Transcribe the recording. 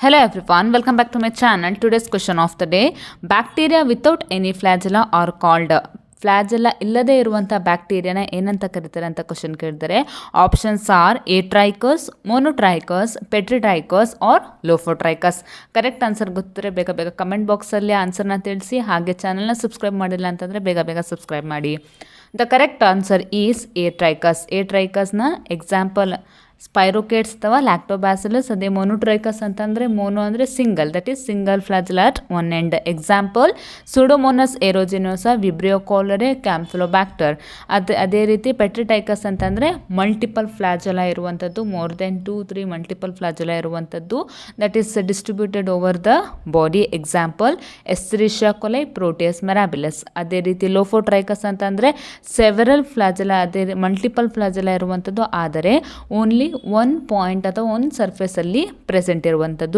Hello everyone, welcome back to my channel. Today's question of the day: bacteria without any flagella are called. ಫ್ಲಾಜೆಲ್ಲ ಇಲ್ಲದೆ ಇರುವಂಥ ಬ್ಯಾಕ್ಟೀರಿಯಾನ ಏನಂತ ಕರೀತಾರೆ ಅಂತ question ಕೇಳಿದರೆ options are atrichous, monotrichous, peritrichous or lophotrichous. Correct answer ಗೊತ್ತಿದ್ರೆ ಬೇಗ ಬೇಗ comment ಬಾಕ್ಸಲ್ಲಿ ಆನ್ಸರ್ನ ತಿಳಿಸಿ. ಹಾಗೆ ಚಾನಲ್ನ ಸಬ್ಸ್ಕ್ರೈಬ್ ಮಾಡಿಲ್ಲ ಅಂತಂದರೆ ಬೇಗ ಬೇಗ ಸಬ್ಸ್ಕ್ರೈಬ್ ಮಾಡಿ. The correct answer is atrichous. ಎಟ್ರೈಕಸ್ನ ಎಕ್ಸಾಂಪಲ್ ಸ್ಪೈರೋಕೇಟ್ಸ್ ಅಥವಾ ಲ್ಯಾಕ್ಟೋಬ್ಯಾಸಿಲಸ್. ಅದೇ ಮೊನೊಟ್ರೈಕಸ್ ಅಂತಂದರೆ ಮೋನೋ ಅಂದರೆ single, that is single flagella at one end. Example Pseudomonas aeruginosa, Vibrio cholerae, Campylobacter. ಅದೇ ರೀತಿ ಪೆಟ್ರಿಟೈಕಸ್ ಅಂತಂದರೆ ಮಲ್ಟಿಪಲ್ ಫ್ಲಾಜೆಲ್ಲ ಇರುವಂಥದ್ದು, ಮೋರ್ ದೆನ್ 2-3 ಮಲ್ಟಿಪಲ್ ಫ್ಲಾಜೆಲ್ಲ ಇರುವಂಥದ್ದು, that is distributed over the body. Example Escherichia coli, Proteus mirabilis. ಅದೇ ರೀತಿ ಲೋಫೋಟ್ರೈಕಸ್ ಅಂತಂದರೆ several ಫ್ಲಾಜೆಲ್ಲ, ಅದೇ multiple flagella ಇರುವಂಥದ್ದು, ಆದರೆ ಓನ್ಲಿ ಒನ್ ಪಾಯಿಂಟ್ ಅಥವಾ ಒಂದು ಸರ್ಫೇಸಲ್ಲಿ ಪ್ರೆಸೆಂಟ್ ಇರುವಂಥದ್ದು.